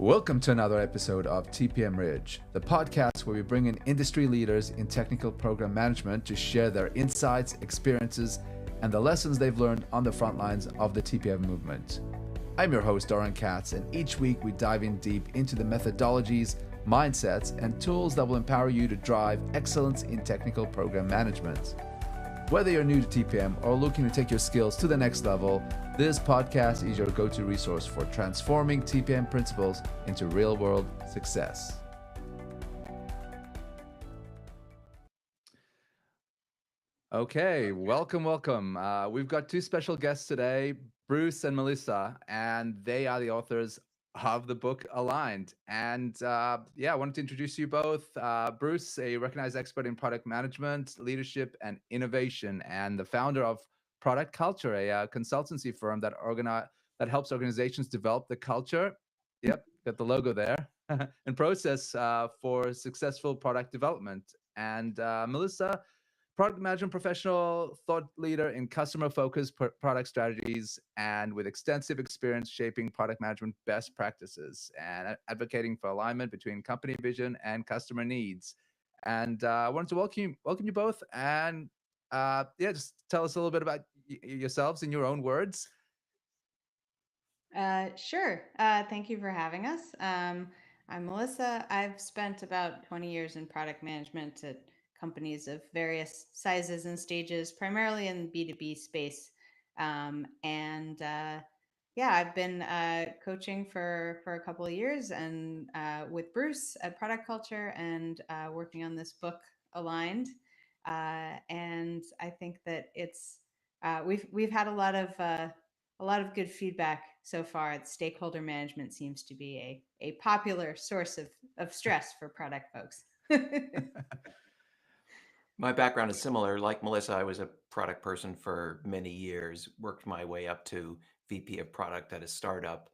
Welcome to another episode of TPM Ridge, the podcast where we bring in industry leaders in technical program management to share their insights, experiences, and the lessons they've learned on the front lines of the TPM movement. I'm your host, Doran Katz, and each week we dive in deep into the methodologies, mindsets, and tools that will empower you to drive excellence in technical program management. Whether you're new to TPM or looking to take your skills to the next level, this podcast is your go-to resource for transforming TPM principles into real-world success. Okay, welcome. We've got two special guests today, Bruce and Melissa, and they are the authors of the book Aligned. And I wanted to introduce you both. Bruce, a recognized expert in product management, leadership, and innovation, and the founder of Product Culture, a consultancy firm that helps organizations develop the culture. Yep, got the logo there, and process for successful product development. And Melissa, product management professional, thought leader in customer-focused product strategies, and with extensive experience shaping product management best practices and advocating for alignment between company vision and customer needs. And I wanted to welcome you both, and just tell us a little bit about yourselves in your own words. Sure. Thank you for having us. I'm Melissa. I've spent about 20 years in product management at companies of various sizes and stages, primarily in B2B space. I've been coaching for a couple of years and with Bruce at Product Culture and working on this book Aligned. And I think that we've had a lot of good feedback so far. Stakeholder management seems to be a popular source of stress for product folks. My background is similar. Like Melissa, I was a product person for many years, worked my way up to VP of product at a startup,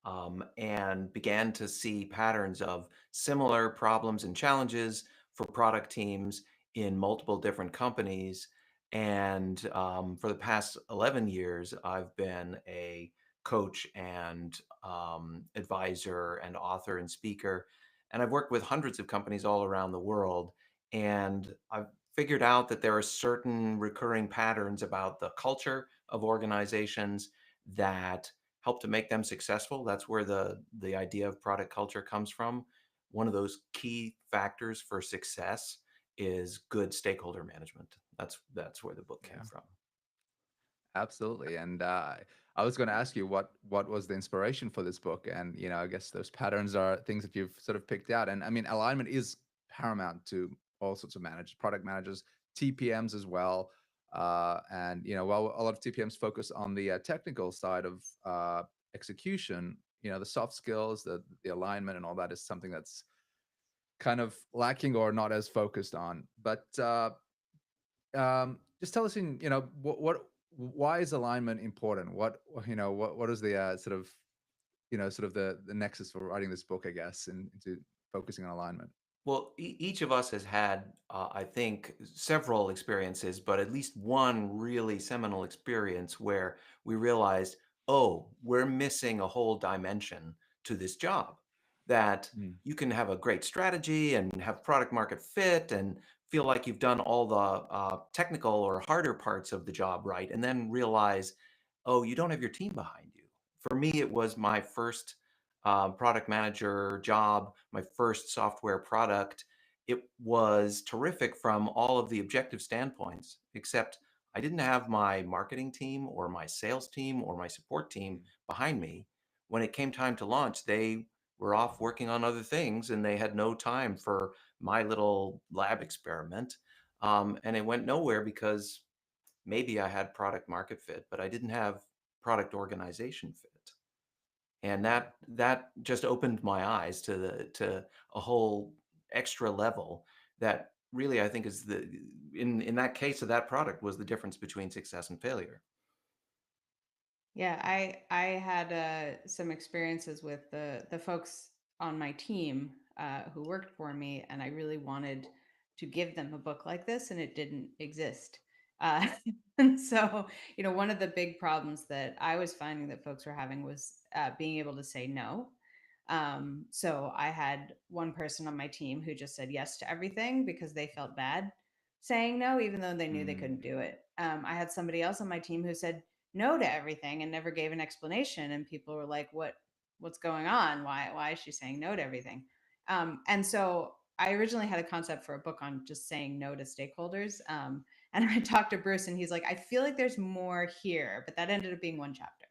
and began to see patterns of similar problems and challenges for product teams in multiple different companies. And for the past 11 years, I've been a coach and advisor and author and speaker. And I've worked with hundreds of companies all around the world. And I've figured out that there are certain recurring patterns about the culture of organizations that help to make them successful. That's where the idea of product culture comes from. One of those key factors for success is good stakeholder management. That's where the book came from. Absolutely. And I was going to ask you what was the inspiration for this book, and I guess those patterns are things that you've sort of picked out. And I mean, alignment is paramount to all sorts of managers, product managers, TPMs as well. And while a lot of TPMs focus on the technical side of execution, the soft skills, the alignment, and all that is something that's kind of lacking or not as focused on. But just tell us what why is alignment important? What is the sort of the nexus for writing this book, I guess, and into focusing on alignment? Well, each of us has had, I think, several experiences, but at least one really seminal experience where we realized, oh, we're missing a whole dimension to this job. That Mm. you can have a great strategy and have product market fit and feel like you've done all the technical or harder parts of the job right, and then realize, oh, you don't have your team behind you. For me, it was my first product manager job, my first software product. It was terrific from all of the objective standpoints, except I didn't have my marketing team or my sales team or my support team behind me. When it came time to launch, they were off working on other things and they had no time for my little lab experiment. And it went nowhere because maybe I had product market fit, but I didn't have product organization fit. And that just opened my eyes to a whole extra level that really I think is the in that case of that product was the difference between success and failure. Yeah, I had some experiences with the folks on my team who worked for me, and I really wanted to give them a book like this, and it didn't exist. Uh, and so, one of the big problems that I was finding that folks were having was being able to say no. So I had one person on my team who just said yes to everything because they felt bad saying no, even though they knew they couldn't do it. I had somebody else on my team who said no to everything and never gave an explanation, and people were like, what's going on? Why is she saying no to everything?" And so I originally had a concept for a book on just saying no to stakeholders. And I talked to Bruce, and he's like, "I feel like there's more here," but that ended up being one chapter.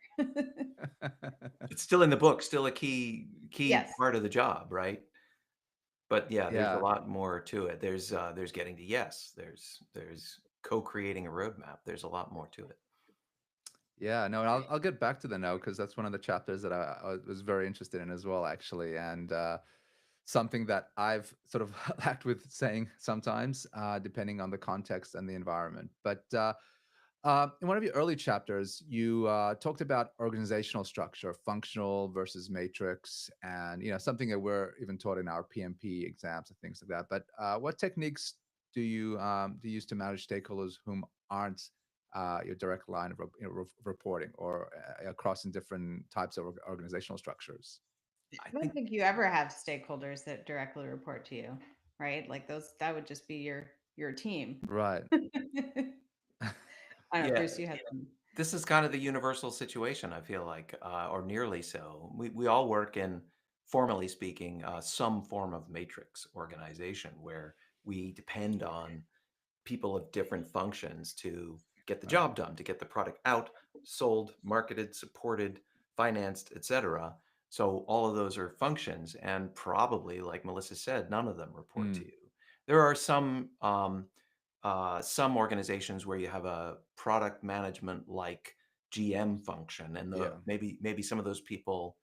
It's still in the book, still a key Yes. part of the job, right? But yeah, there's a Yeah. lot more to it. There's getting to yes. There's co-creating a roadmap. There's a lot more to it. Yeah, no, and I'll get back to the no because that's one of the chapters that I was very interested in as well, actually, and something that I've sort of lacked with saying sometimes, depending on the context and the environment. But in one of your early chapters, you talked about organizational structure, functional versus matrix, and something that we're even taught in our PMP exams and things like that. But what techniques do you use to manage stakeholders whom aren't your direct line of reporting or across in different types of organizational structures? I I don't think think you ever have stakeholders that directly report to you, right? Like those, that would just be your team. Right. I don't know, yeah, Bruce, you have some. this is kind of the universal situation, I feel like, or nearly so. We all work in, formally speaking, some form of matrix organization where we depend on people of different functions to get the Right. job done, to get the product out, sold, marketed, supported, financed, etc. So all of those are functions, and probably, like Melissa said, none of them report to Mm, you. There are some organizations where you have a product management like GM function, and yeah. maybe some of those people,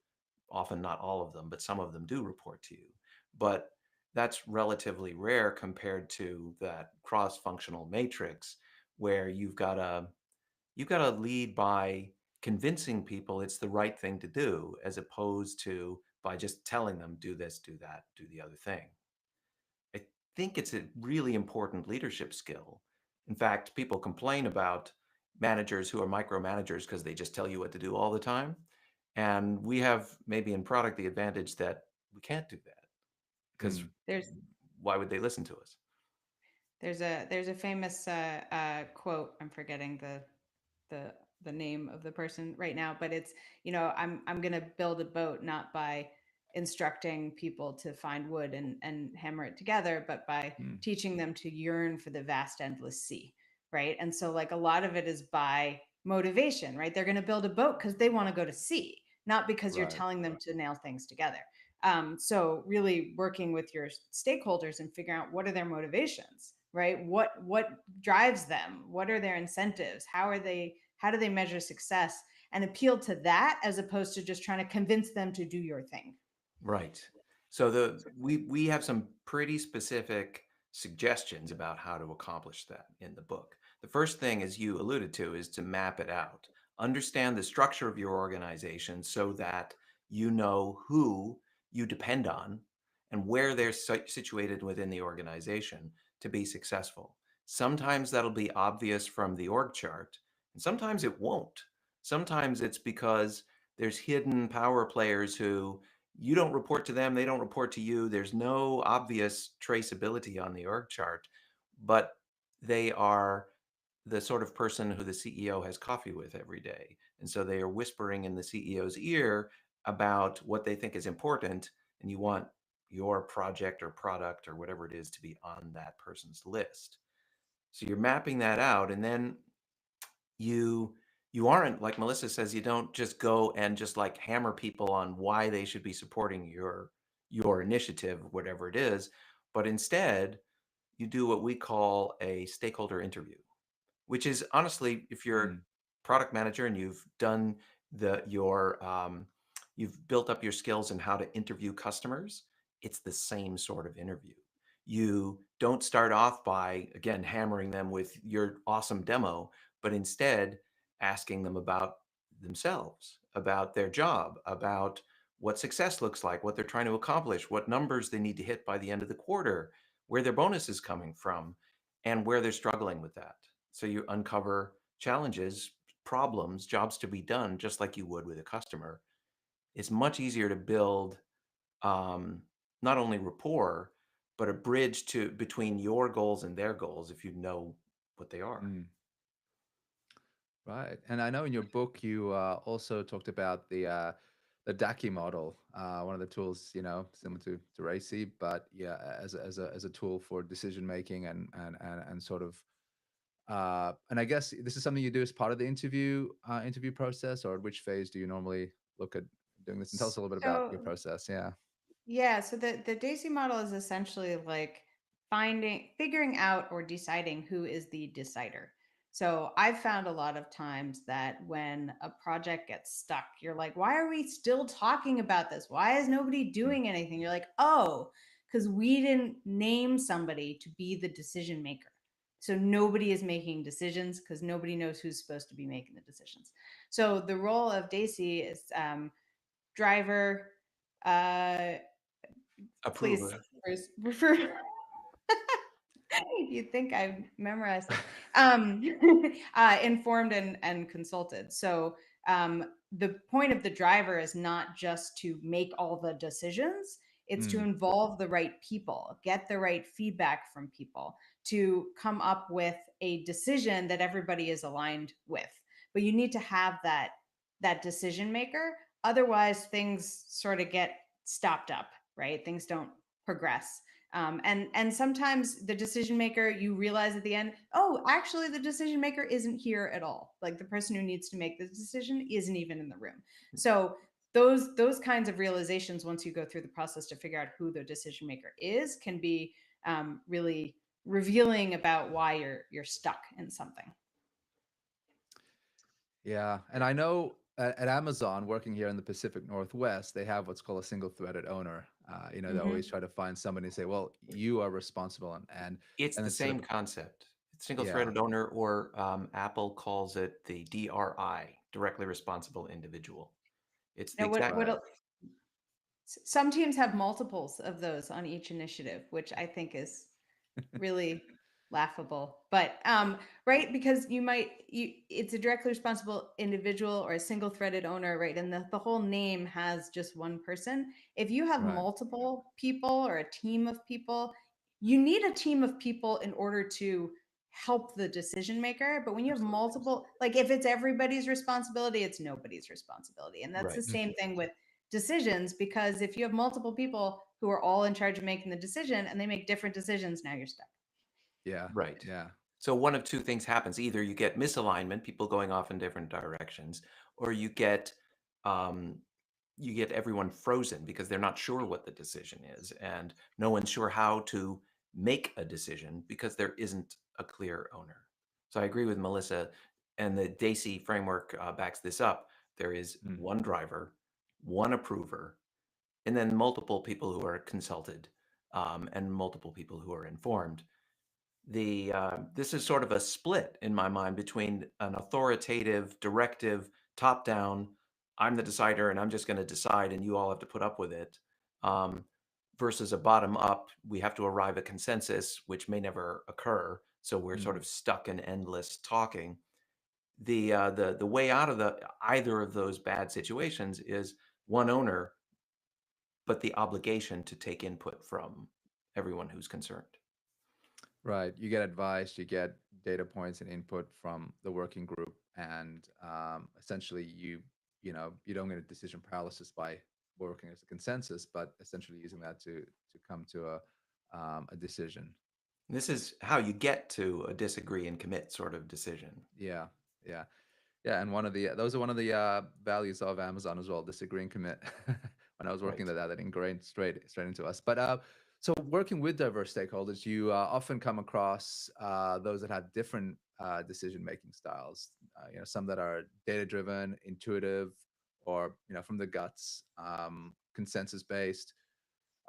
often not all of them, but some of them do report to you. But that's relatively rare compared to that cross-functional matrix where you've got to lead by convincing people it's the right thing to do, as opposed to by just telling them do this, do that, do the other thing. I think it's a really important leadership skill. In fact, people complain about managers who are micromanagers because they just tell you what to do all the time. And we have, maybe in product, the advantage that we can't do that, because Mm, There's why would they listen to us? there's a famous quote. I'm forgetting the the name of the person right now, but it's, I'm going to build a boat not by instructing people to find wood and hammer it together, but by mm, teaching them to yearn for the vast endless sea, right? And so like a lot of it is by motivation, right? They're going to build a boat because they want to go to sea, not because you're right. telling them to nail things together. So really working with your stakeholders and figuring out what are their motivations, right? What drives them? What are their incentives? How do they measure success, and appeal to that as opposed to just trying to convince them to do your thing. Right. So we have some pretty specific suggestions about how to accomplish that in the book. The first thing, as you alluded to, is to map it out. Understand the structure of your organization so that you know who you depend on and where they're situated within the organization to be successful. Sometimes that'll be obvious from the org chart, and sometimes it won't. Sometimes it's because there's hidden power players who you don't report to them, they don't report to you. There's no obvious traceability on the org chart, but they are the sort of person who the CEO has coffee with every day. And so they are whispering in the CEO's ear about what they think is important, and you want your project or product or whatever it is to be on that person's list. So you're mapping that out, and then you you aren't, like Melissa says, you don't just go and just like hammer people on why they should be supporting your initiative, whatever it is, but instead you do what we call a stakeholder interview, which is, honestly, if you're a Mm, product manager and you've done you've built up your skills in how to interview customers, it's the same sort of interview. You don't start off by, again, hammering them with your awesome demo, but instead asking them about themselves, about their job, about what success looks like, what they're trying to accomplish, what numbers they need to hit by the end of the quarter, where their bonus is coming from, and where they're struggling with that. So you uncover challenges, problems, jobs to be done, just like you would with a customer. It's much easier to build um, not only rapport, but a bridge to between your goals and their goals if you know what they are. Mm, right. And I know in your book you also talked about the DACI model, one of the tools, similar to RACI, but yeah, as a tool for decision making and sort of and I guess this is something you do as part of the interview process, or at which phase do you normally look at doing this? And tell us a little bit about your So process. Yeah. yeah, so the Daisy model is essentially like figuring out or deciding who is the decider. So I've found a lot of times that when a project gets stuck, you're like, why are we still talking about this? Why is nobody Mm, doing anything? You're like, oh, because we didn't name somebody to be the decision maker. So nobody is making decisions because nobody knows who's supposed to be making the decisions. So the role of Daisy is driver, uh, please, Approver. Bruce, refer. You'd think I memorized it. Informed and consulted. So the point of the driver is not just to make all the decisions, it's to mm, involve the right people, get the right feedback from people to come up with a decision that everybody is aligned with. But you need to have that decision maker. Otherwise, things sort of get stopped up, right? Things don't progress. And sometimes the decision maker, you realize at the end, oh, actually the decision maker isn't here at all. Like the person who needs to make the decision isn't even in the room. So those kinds of realizations, once you go through the process to figure out who the decision maker is, can be really revealing about why you're stuck in something. yeah. And I know at Amazon, working here in the Pacific Northwest, they have what's called a single-threaded owner. They always Hmm. try to find somebody and say, "Well, you are responsible," It's and the it's sort same of concept. Single yeah, threaded owner, or Apple calls it the DRI, directly responsible individual. It's the Now, what exact right, what some teams have multiples of those on each initiative, which I think is really laughable. But right, because it's a directly responsible individual or a single threaded owner, right? And the whole name has just one person. If you have right, multiple people or a team of people, you need a team of people in order to help the decision maker. But when you have absolutely, multiple, like if it's everybody's responsibility, it's nobody's responsibility. And that's the right, same thing with decisions, because if you have multiple people who are all in charge of making the decision and they make different decisions, now you're stuck. yeah, right. yeah, So one of two things happens. Either you get misalignment, people going off in different directions, or um, you get everyone frozen because they're not sure what the decision is, and no one's sure how to make a decision because there isn't a clear owner. So I agree with Melissa, and the DACI framework backs this up. There is mm, one driver, one approver, and then multiple people who are consulted, and multiple people who are informed. This is sort of a split in my mind between an authoritative, directive, top down, I'm the decider and I'm just going to decide and you all have to put up with it, um, versus a bottom up, we have to arrive at consensus, which may never occur. So we're sort mm. of stuck in endless talking. The way out of either of those bad situations is one owner, but the obligation to take input from everyone who's concerned. Right. You get advice, you get data points and input from the working group, and essentially you don't get a decision paralysis by working as a consensus, but essentially using that to come to a decision. This is how you get to a disagree and commit sort of decision. Yeah, yeah, yeah. And those are one of the values of Amazon as well. Disagree and commit. When I was working Right. that ingrained straight into us. But so working with diverse stakeholders, you often come across those that have different decision making styles. Some that are data driven, intuitive, or from the guts, consensus based.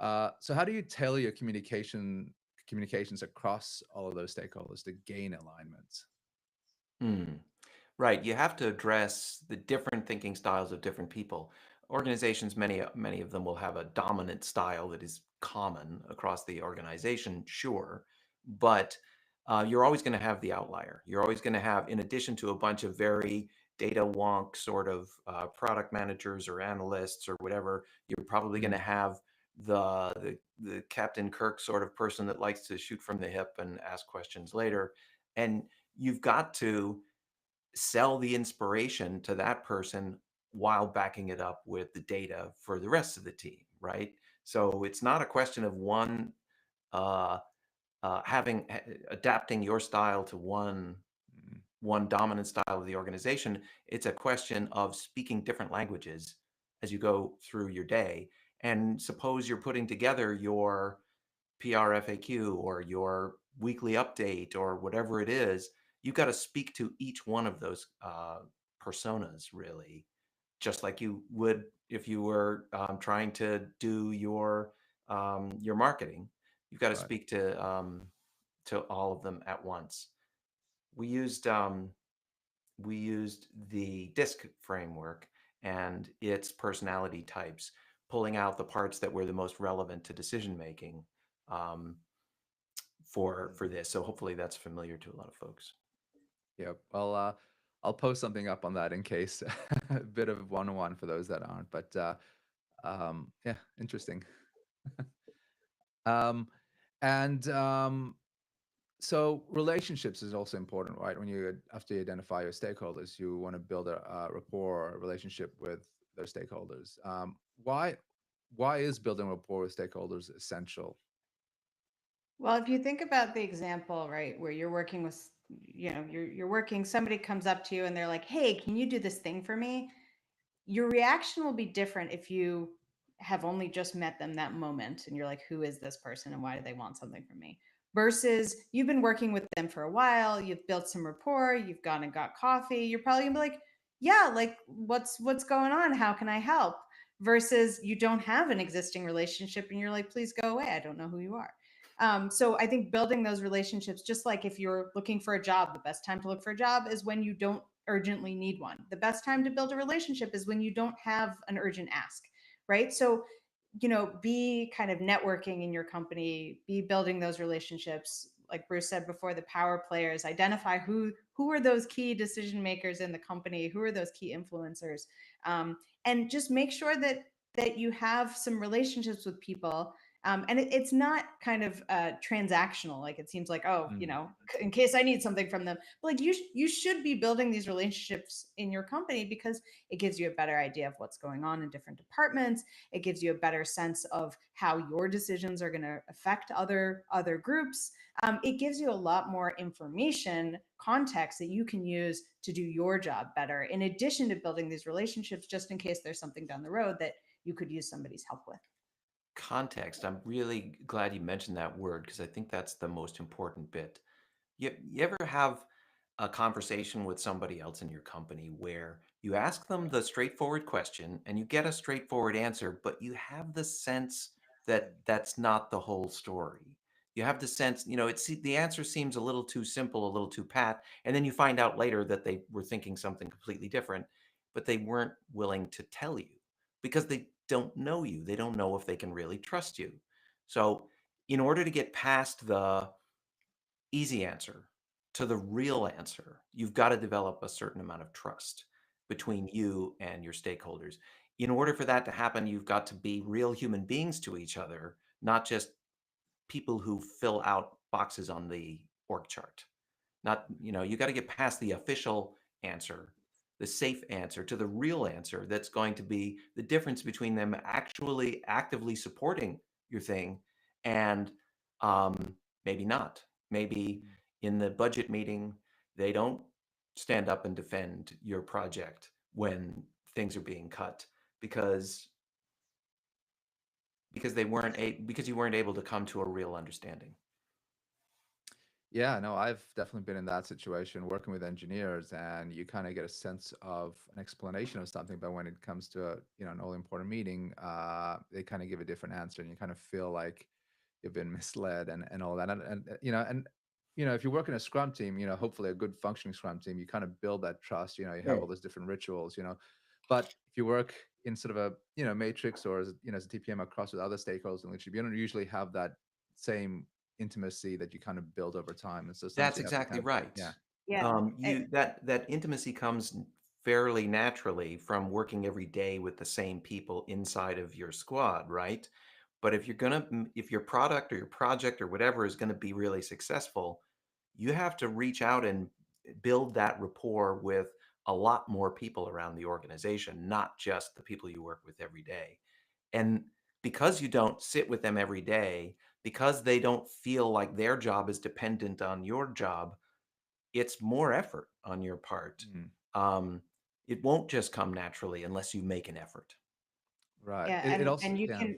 So how do you tailor your communications across all of those stakeholders to gain alignment? Hmm. Right. You have to address the different thinking styles of different people. Organizations, many of them will have a dominant style that is common across the organization, sure, but you're always going to have the outlier. You're always going to have, in addition to a bunch of very data wonk sort of product managers or analysts or whatever, you're probably going to Mm, have the Captain Kirk sort of person that likes to shoot from the hip and ask questions later. And you've got to sell the inspiration to that person while backing it up with the data for the rest of the team, right? So it's not a question of one uh, adapting your style to Mm. one dominant style of the organization. It's a question of speaking different languages as you go through your day. And suppose you're putting together your PR FAQ or your weekly update or whatever it is, you've got to speak to each one of those personas, really, just like you would if you were trying to do your marketing. You've got to Right. speak to all of them at once. We used we used the DISC framework and its personality types, pulling out the parts that were the most relevant to decision making um, for this. So hopefully that's familiar to a lot of folks. Yep. Well, I'll post something up on that in case a bit of one-on-one for those that aren't. But yeah, interesting. Um, and so relationships is also important, right? When you after you identify your stakeholders, you want to build a rapport, a relationship with those stakeholders. Why is building rapport with stakeholders essential? Well, if you think about the example, right, where you're working with, you're working, somebody comes up to you and they're like, "Hey, can you do this thing for me?" Your reaction will be different if you have only just met them that moment and you're like, "Who is this person and why do they want something from me?" Versus you've been working with them for a while, you've built some rapport, you've gone and got coffee, you're probably gonna be like, "Yeah, like what's going on? How can I help?" Versus you don't have an existing relationship and you're like, "Please go away. I don't know who you are." So I think building those relationships, just like if you're looking for a job, the best time to look for a job is when you don't urgently need one. The best time to build a relationship is when you don't have an urgent ask, right? So, be kind of networking in your company, be building those relationships. Like Bruce said before, the power players, identify who are those key decision makers in the company, who are those key influencers, and just make sure that you have some relationships with people, and it's not kind of transactional. Like it seems like, oh, Mm. in case I need something from them. But like you should be building these relationships in your company because it gives you a better idea of what's going on in different departments. It gives you a better sense of how your decisions are going to affect other groups. It gives you a lot more information, context that you can use to do your job better. In addition to building these relationships, just in case there's something down the road that you could use somebody's help with. Context. I'm really glad you mentioned that word because I think that's the most important bit. You ever have a conversation with somebody else in your company where you ask them the straightforward question and you get a straightforward answer, but you have the sense that that's not the whole story. You have the sense, the answer seems a little too simple, a little too pat, and then you find out later that they were thinking something completely different, but they weren't willing to tell you because they don't know you. They don't know if they can really trust you. So, in order to get past the easy answer to the real answer, you've got to develop a certain amount of trust between you and your stakeholders. In order for that to happen, you've got to be real human beings to each other, not just people who fill out boxes on the org chart. Not, you got to get past the official answer, the safe answer, to the real answer that's going to be the difference between them actually actively supporting your thing and maybe not. Maybe in the budget meeting, they don't stand up and defend your project when things are being cut because because you weren't able to come to a real understanding. Yeah, no, I've definitely been in that situation working with engineers, and you kind of get a sense of an explanation of something, but when it comes to an all important meeting, they kind of give a different answer, and you kind of feel like you've been misled and all that. And if you work in a Scrum team, hopefully a good functioning Scrum team, you kind of build that trust. You have all those different rituals. But if you work in sort of a matrix or as a TPM across with other stakeholders in leadership, you don't usually have that same intimacy that you kind of build over time. And so sometimes That's you have to exactly kind of, right. yeah. Yeah. That intimacy comes fairly naturally from working every day with the same people inside of your squad, right? But if your product or your project or whatever is gonna be really successful, you have to reach out and build that rapport with a lot more people around the organization, not just the people you work with every day. And because you don't sit with them every day, because they don't feel like their job is dependent on your job, it's more effort on your part. Mm, Um, it won't just come naturally unless you make an effort. right. Yeah, It also, and you yeah. can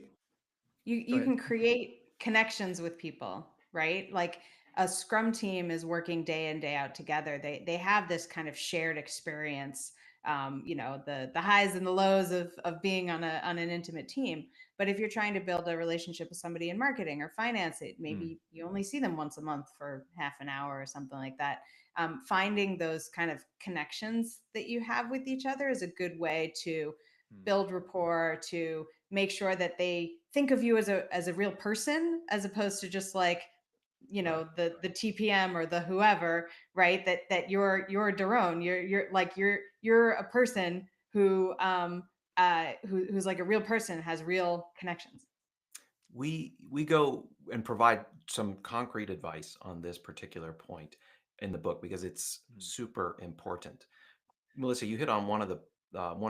you Go you ahead. can create connections with people, right? Like a scrum team is working day in day out together. They have this kind of shared experience, the highs and the lows of being on an intimate team. But if you're trying to build a relationship with somebody in marketing or finance, it Mm, maybe you only see them once a month for half an hour or something like that. Finding those kind of connections that you have with each other is a good way to mm, build rapport, to make sure that they think of you as a real person, as opposed to just like, right. the TPM or the whoever, right? That you're Daron, you're a person who's like a real person, has real connections. We go and provide some concrete advice on this particular point in the book because it's Mm, super important. Melissa, you hit on one of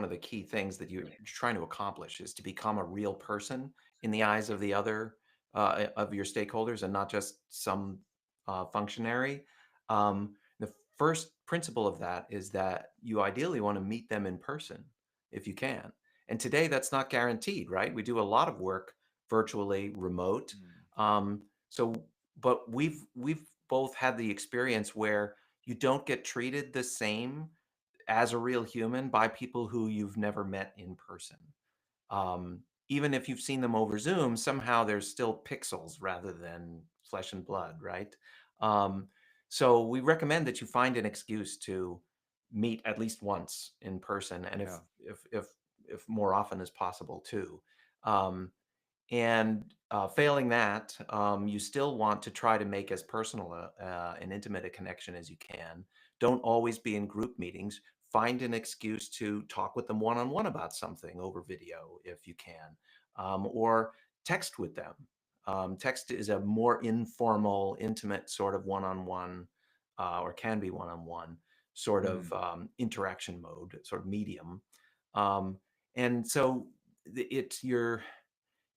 the key things that you're trying to accomplish is to become a real person in the eyes of the other of your stakeholders and not just some functionary. The first principle of that is that you ideally want to meet them in person if you can. And today that's not guaranteed, right? We do a lot of work virtually, remote. mm, Um, so, but we've both had the experience where you don't get treated the same as a real human by people who you've never met in person. Even if you've seen them over Zoom, somehow there's still pixels rather than flesh and blood, right? Um, so we recommend that you find an excuse to meet at least once in person, and yeah. if more often as possible too. Um, and failing that, you still want to try to make as personal and intimate a connection as you can. Don't always be in group meetings. Find an excuse to talk with them one on one about something over video if you can, or text with them. Text is a more informal, intimate sort of one on one, or can be one on one sort of Mm, interaction mode, sort of medium. Um, and so it's you're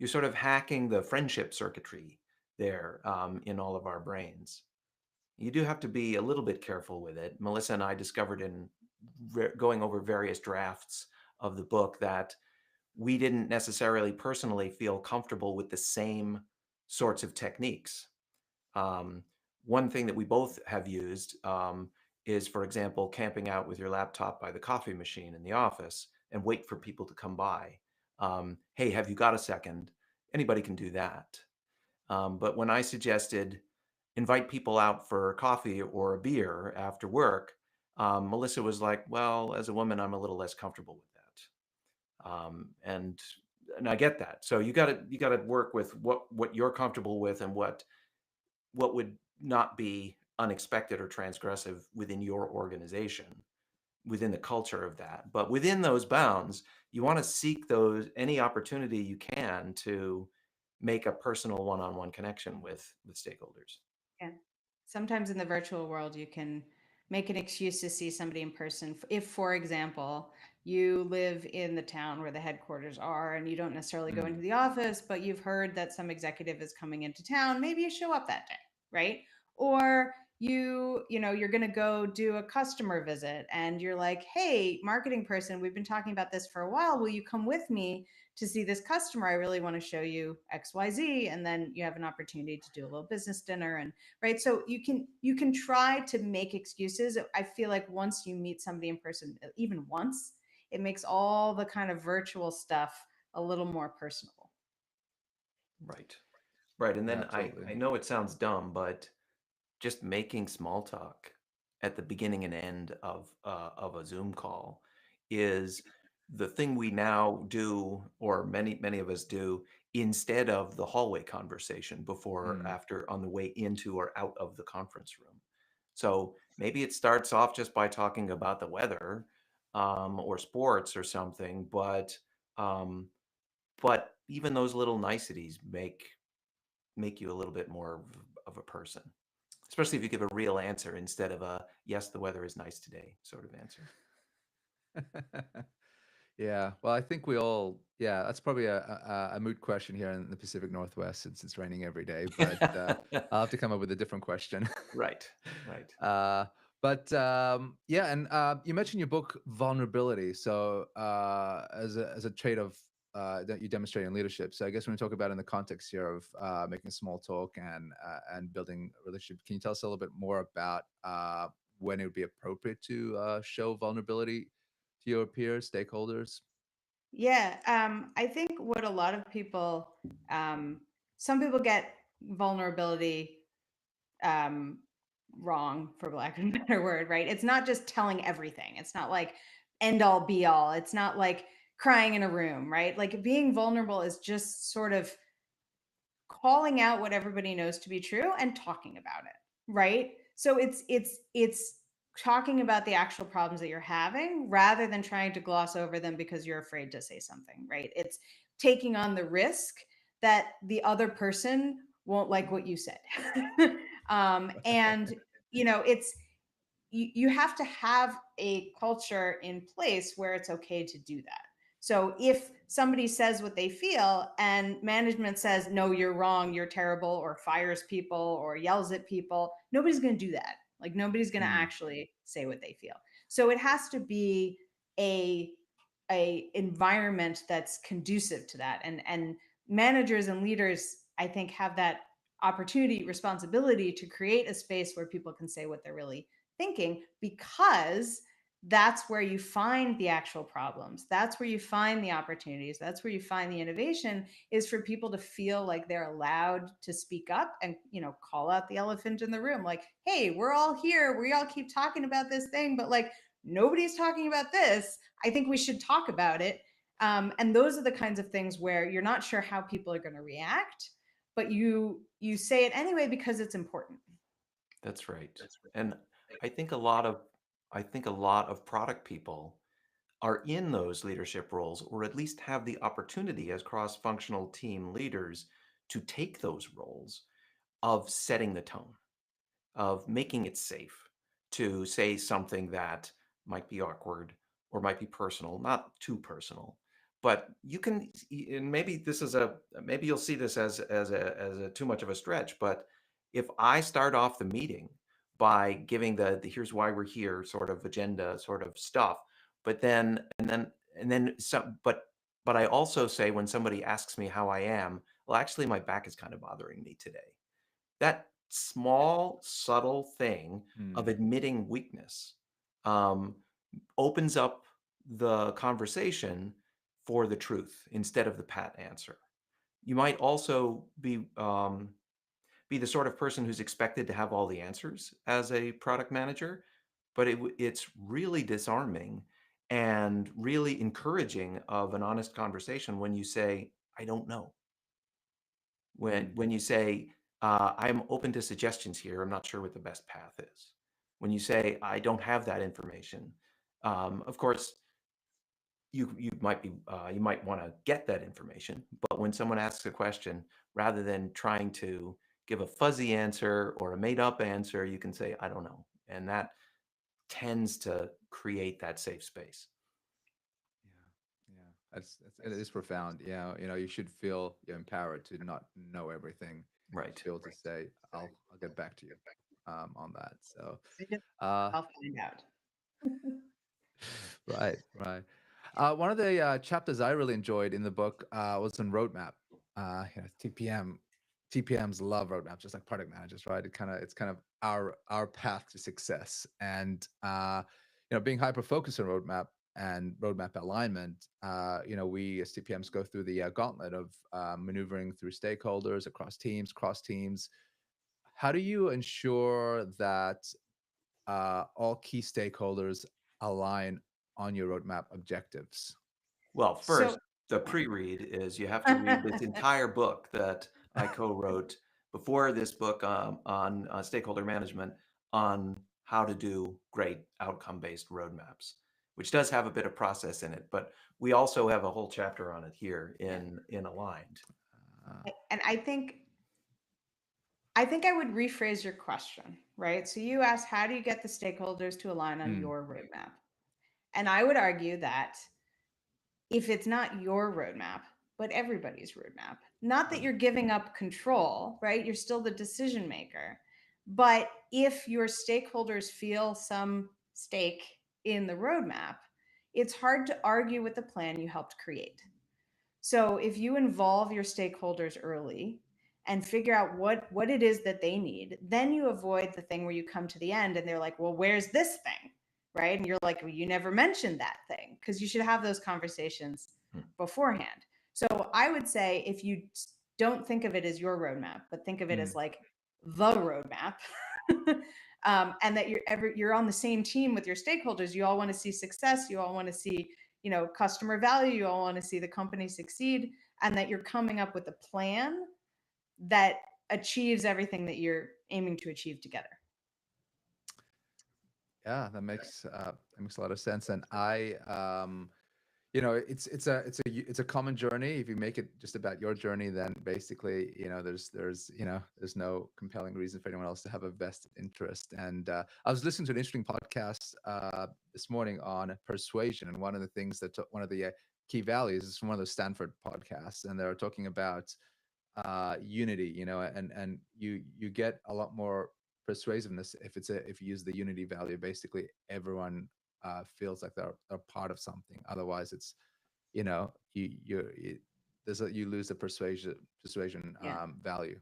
sort of hacking the friendship circuitry there in all of our brains. You do have to be a little bit careful with it. Melissa and I discovered in going over various drafts of the book that we didn't necessarily personally feel comfortable with the same sorts of techniques. Um, One thing that we both have used is, for example, camping out with your laptop by the coffee machine in the office and wait for people to come by. Hey, have you got a second? Anybody can do that. But when I suggested invite people out for coffee or a beer after work, Melissa was like, "Well, as a woman, I'm a little less comfortable with that." And I get that. So you got to work with what you're comfortable with and what would not be unexpected or transgressive within your organization, within the culture of that. But within those bounds, you want to seek those any opportunity you can to make a personal one-on-one connection with stakeholders. Yeah. Sometimes in the virtual world, you can make an excuse to see somebody in person. If, for example, you live in the town where the headquarters are and you don't necessarily go into mm, the office, but you've heard that some executive is coming into town, maybe you show up that day, right? Or you're going to go do a customer visit and you're like, "Hey, marketing person, we've been talking about this for a while. Will you come with me to see this customer? I really want to show you XYZ." And then you have an opportunity to do a little business dinner, and right, so you can try to make excuses. I feel like once you meet somebody in person, even once, it makes all the kind of virtual stuff a little more personable. Right. Right. And yeah, then absolutely. I know it sounds dumb, but just making small talk at the beginning and end of a Zoom call is the thing we now do, or many of us do, instead of the hallway conversation before or Mm, after on the way into or out of the conference room. So maybe it starts off just by talking about the weather or sports or something, um, but even those little niceties make you a little bit more of a person, especially if you give a real answer instead of a yes, the weather is nice today sort of answer. Yeah, well, I think we all, yeah, that's probably a moot question here in the Pacific Northwest since it's raining every day, but I'll have to come up with a different question. Right, right. Uh, but yeah, and you mentioned your book vulnerability. So as a trait of that you demonstrate in leadership. So I guess when we talk about in the context here of making small talk and building a relationship, can you tell us a little bit more about when it would be appropriate to show vulnerability to your peers, stakeholders? Yeah, I think what a lot of people, some people get vulnerability um, wrong, for lack of a better word, right? It's not just telling everything. It's not like end all be all. It's not like crying in a room, right? Like being vulnerable is just sort of calling out what everybody knows to be true and talking about it, right? So it's talking about the actual problems that you're having rather than trying to gloss over them because you're afraid to say something, right? It's taking on the risk that the other person won't like what you said. And it's you have to have a culture in place where it's okay to do that. So if somebody says what they feel and management says, no, you're wrong, you're terrible, or fires people or yells at people, nobody's going to do that. Like nobody's going to Mm. actually say what they feel. So it has to be a environment that's conducive to that. And managers and leaders, I think, have that opportunity, responsibility to create a space where people can say what they're really thinking, because that's where you find the actual problems. That's where you find the opportunities. That's where you find the innovation, is for people to feel like they're allowed to speak up and, call out the elephant in the room. Like, hey, we're all here. We all keep talking about this thing, but like nobody's talking about this. I think we should talk about it. And those are the kinds of things where you're not sure how people are going to react, but you say it anyway because it's important. That's right. And I think a lot of I think a lot of product people are in those leadership roles, or at least have the opportunity as cross-functional team leaders to take those roles of setting the tone, of making it safe to say something that might be awkward or might be personal, not too personal. But you can, and maybe this is maybe you'll see this as a too much of a stretch. But if I start off the meeting by giving the here's why we're here sort of agenda sort of stuff, but then and then some, but I also say when somebody asks me how I am, well, actually my back is kind of bothering me today. That small, subtle thing of Mm. admitting weakness um, opens up the conversation for the truth instead of the pat answer. You might also be the sort of person who's expected to have all the answers as a product manager, but it's really disarming and really encouraging of an honest conversation when you say, "I don't know." Mm. When you say, "I'm open to suggestions here. I'm not sure what the best path is." When you say, "I don't have that information," of course, you might want to get that information. But when someone asks a question, rather than trying to give a fuzzy answer or a made up answer, you can say, "I don't know," and that tends to create that safe space. Yeah, yeah, it is profound. Yeah, you should feel empowered to not know everything. You Right. should be able to say, "I'll get back to you on that." So, I just, uh, I'll find out. right, right. One of the chapters I really enjoyed in the book was on roadmap. TPM, TPMs love roadmaps, just like product managers, right? It's kind of our path to success, and being hyper focused on roadmap and roadmap alignment. We as TPMs go through the gauntlet of maneuvering through stakeholders across teams, cross teams. How do you ensure that all key stakeholders align on your roadmap objectives? Well, So first, the pre-read is you have to read this entire book that I co-wrote before this book on stakeholder management on how to do great outcome-based roadmaps. which does have a bit of process in it. But we also have a whole chapter on it here in Aligned. And I think I would rephrase your question, right? So you asked, how do you get the stakeholders to align on your roadmap? And I would argue that if it's not your roadmap, but everybody's roadmap, not that you're giving up control, right? You're still the decision maker. But if your stakeholders feel some stake in the roadmap, it's hard to argue with the plan you helped create. So if you involve your stakeholders early and figure out what it is that they need, then you avoid the thing where you come to the end and they're like, well, where's this thing? Right. And you're like, well, you never mentioned that thing, because you should have those conversations beforehand. So I would say, if you don't think of it as your roadmap, but think of it as like the roadmap, and that you're on the same team with your stakeholders, you all want to see success, you all want to see customer value, you all want to see the company succeed, and that you're coming up with a plan that achieves everything that you're aiming to achieve together. Yeah, that makes a lot of sense. And it's a common journey. If you make it just about your journey, then basically, there's no compelling reason for anyone else to have a vested interest. And I was listening to an interesting podcast this morning on persuasion, and one of the things one of the key values is from one of the Stanford podcasts, and they're talking about unity, and you get a lot more persuasiveness if you use the unity value. Basically, everyone feels like they're part of something. Otherwise, it's you know you you lose the persuasion value.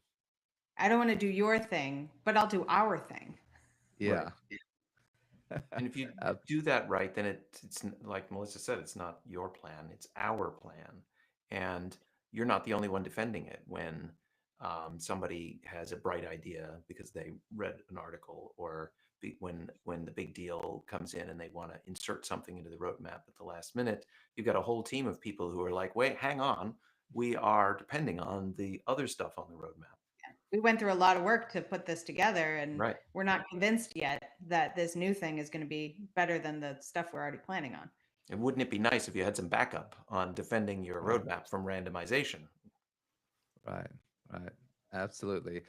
I don't want to do your thing, but I'll do our thing. Yeah. Right. And if you do that right, then it's like Melissa said, it's not your plan, it's our plan. And you're not the only one defending it when somebody has a bright idea because they read an article, or when the big deal comes in and they want to insert something into the roadmap at the last minute. You've got a whole team of people who are like, wait, hang on, we are depending on the other stuff on the roadmap. We went through a lot of work to put this together, and Right. we're not convinced yet that this new thing is going to be better than the stuff we're already planning on. And wouldn't it be nice if you had some backup on defending your roadmap from randomization? Right. Absolutely.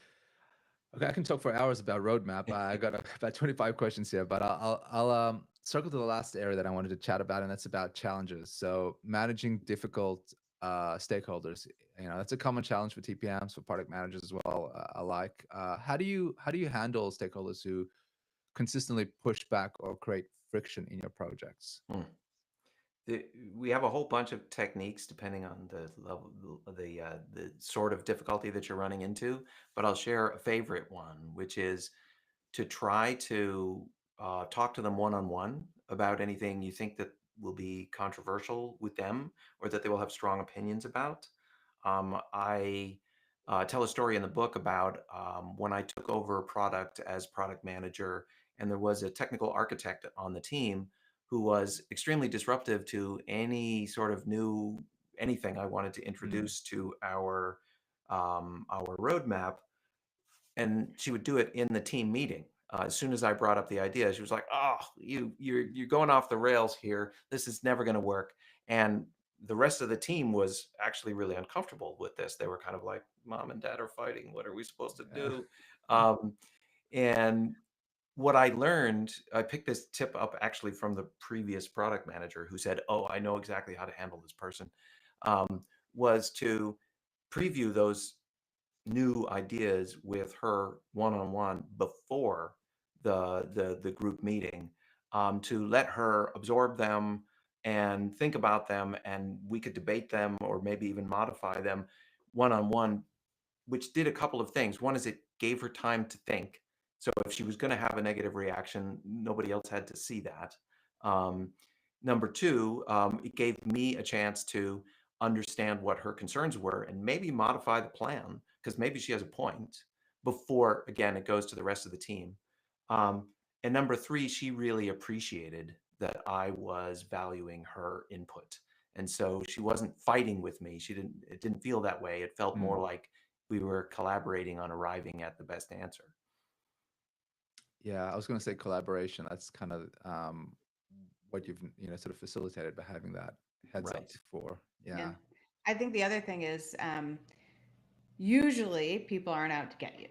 Okay, I can talk for hours about roadmap. I got about 25 questions here, but I'll circle to the last area that I wanted to chat about, and that's about challenges. So managing difficult stakeholders, that's a common challenge for TPMs, for product managers as well, alike. How do you handle stakeholders who consistently push back or create friction in your projects? We have a whole bunch of techniques depending on the level, the sort of difficulty that you're running into. But I'll share a favorite one, which is to try to talk to them one-on-one about anything you think that will be controversial with them, or that they will have strong opinions about. I tell a story in the book about when I took over a product as product manager, and there was a technical architect on the team who was extremely disruptive to any sort of new anything I wanted to introduce to our roadmap. And she would do it in the team meeting. As soon as I brought up the idea, she was like, "Oh, you're going off the rails here. This is never going to work." And the rest of the team was actually really uncomfortable with this. They were kind of like, "Mom and Dad are fighting. What are we supposed to do?" And what I learned, I picked this tip up actually from the previous product manager who said, "Oh, I know exactly how to handle this person," was to preview those new ideas with her one-on-one before the group meeting, to let her absorb them and think about them, and we could debate them or maybe even modify them one-on-one, which did a couple of things. One is it gave her time to think. So if she was going to have a negative reaction, nobody else had to see that. Number two, it gave me a chance to understand what her concerns were and maybe modify the plan, because maybe she has a point, before, again, it goes to the rest of the team. And number three, she really appreciated that I was valuing her input. And so she wasn't fighting with me. It didn't feel that way. It felt more like we were collaborating on arriving at the best answer. Yeah, I was going to say collaboration. That's kind of what you've sort of facilitated by having that heads up Right. before. Yeah. Yeah. I think the other thing is usually people aren't out to get you,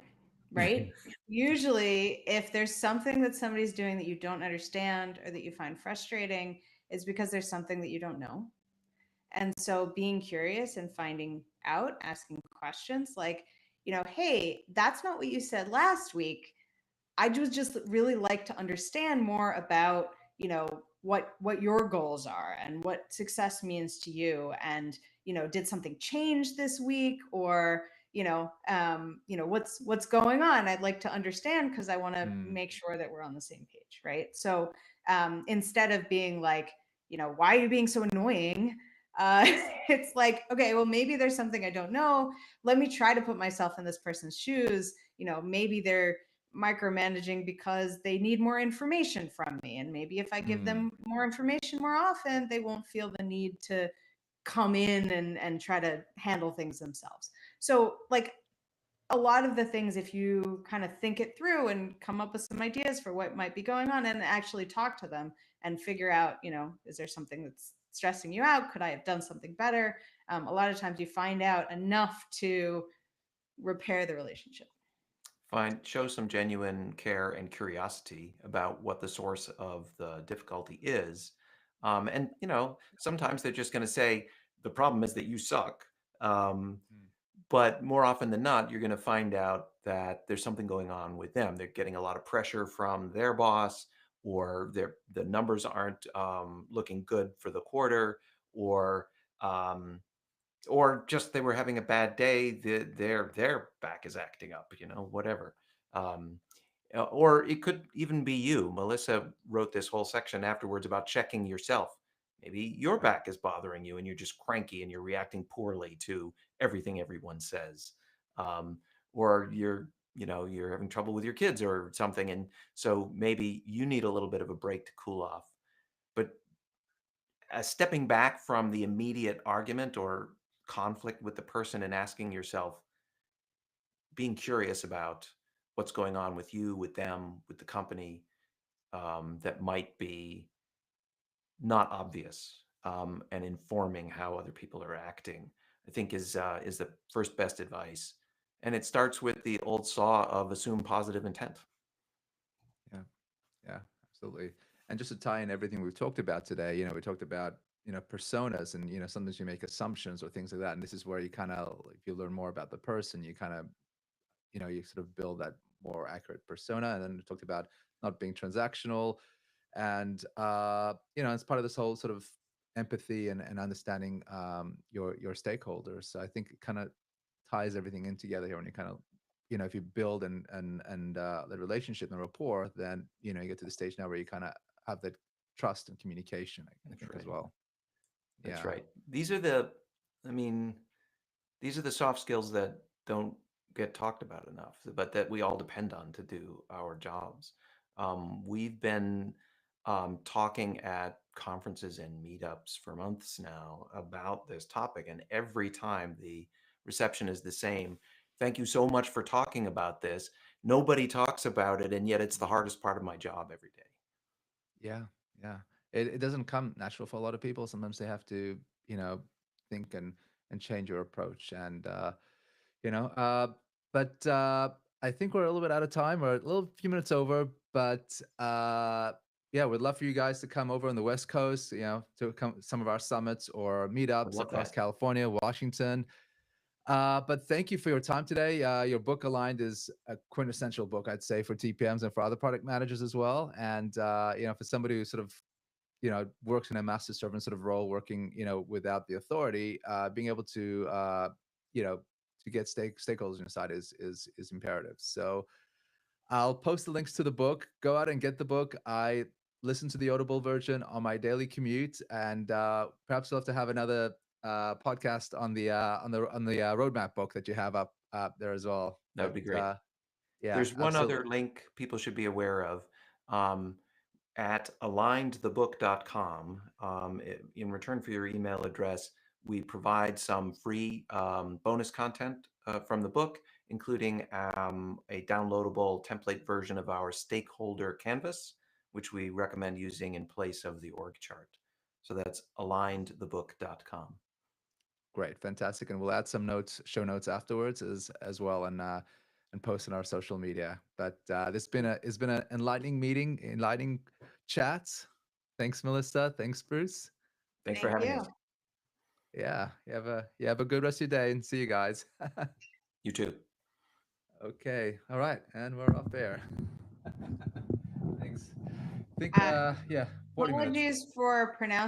right? Usually, if there's something that somebody's doing that you don't understand or that you find frustrating, it's because there's something that you don't know. And so being curious and finding out, asking questions like, hey, that's not what you said last week. I would just really like to understand more about, what your goals are and what success means to you. And, did something change this week? Or, what's going on? I'd like to understand because I want to Mm, make sure that we're on the same page, right? So instead of being like, why are you being so annoying? Uh, it's like, okay, well, maybe there's something I don't know. Let me try to put myself in this person's shoes. Maybe they're micromanaging because they need more information from me. And maybe if I give mm, them more information more often, they won't feel the need to come in and try to handle things themselves. So, like, a lot of the things, if you kind of think it through and come up with some ideas for what might be going on and actually talk to them and figure out, is there something that's stressing you out? Could I have done something better? A lot of times you find out enough to repair the relationship. Show some genuine care and curiosity about what the source of the difficulty is. And sometimes they're just going to say the problem is that you suck. Um, mm, but more often than not, you're going to find out that there's something going on with them. They're getting a lot of pressure from their boss, or the numbers aren't looking good for the quarter, or um, just they were having a bad day. Their back is acting up. Whatever. Um, or it could even be you. Melissa wrote this whole section afterwards about checking yourself. Maybe your right. back is bothering you and you're just cranky and you're reacting poorly to everything everyone says. Um, or you're having trouble with your kids or something. And so maybe you need a little bit of a break to cool off. But stepping back from the immediate argument or conflict with the person and asking yourself, being curious about what's going on with you, with them, with the company, that might be not obvious, and informing how other people are acting, I think is the first best advice. And it starts with the old saw of assume positive intent. Yeah. Yeah, absolutely. And just to tie in everything we've talked about today, we talked about, personas and, sometimes you make assumptions or things like that. And this is where you kind of, if you learn more about the person, you kind of, you sort of build that more accurate persona. And then we talked about not being transactional. And, it's part of this whole sort of empathy and understanding your stakeholders. So I think it kind of ties everything in together here when you kind of if you build and the relationship and rapport, then you get to the stage now where you kind of have that trust and communication. I That's think as right. well. That's Yeah. right. I mean, these are the soft skills that don't get talked about enough, but that we all depend on to do our jobs. We've been talking at conferences and meetups for months now about this topic, and every time the reception is the same. Thank you so much for talking about this. Nobody talks about it, and yet it's the hardest part of my job every day. Yeah. Yeah. It doesn't come natural for a lot of people. Sometimes they have to, you know, think and change your approach. And you know, but I think we're a little bit out of time. We're a little few minutes over, but yeah, we'd love for you guys to come over on the West Coast, to come some of our summits or I meetups love across that. California, Washington. But thank you for your time today. Your book Aligned is a quintessential book, I'd say, for TPMs and for other product managers as well. And for somebody who sort of works in a master servant sort of role, working without the authority, being able to you know to get stakeholders on your side is imperative. So I'll post the links to the book. Go out and get the book. I listen to the Audible version on my daily commute, and perhaps we'll have to have another podcast on the roadmap book that you have up there as well. That would But be great. yeah, There's one absolutely. other link people should be aware of. Um, at alignedthebook.com, in return for your email address, we provide some free bonus content from the book, including a downloadable template version of our stakeholder canvas, which we recommend using in place of the org chart. So that's alignedthebook.com. Great, fantastic, and we'll add some notes, show notes afterwards as well, and post on our social media. But it's been an enlightening meeting, enlightening chats. Thanks, Melissa. Thanks, Bruce. Thanks for Thank having you. us. Yeah, you have a good rest of your day, and see you guys. You too. Okay, all right, and we're off air. Thanks. I think Uh, yeah, 40 minutes. Apologies for pronouncing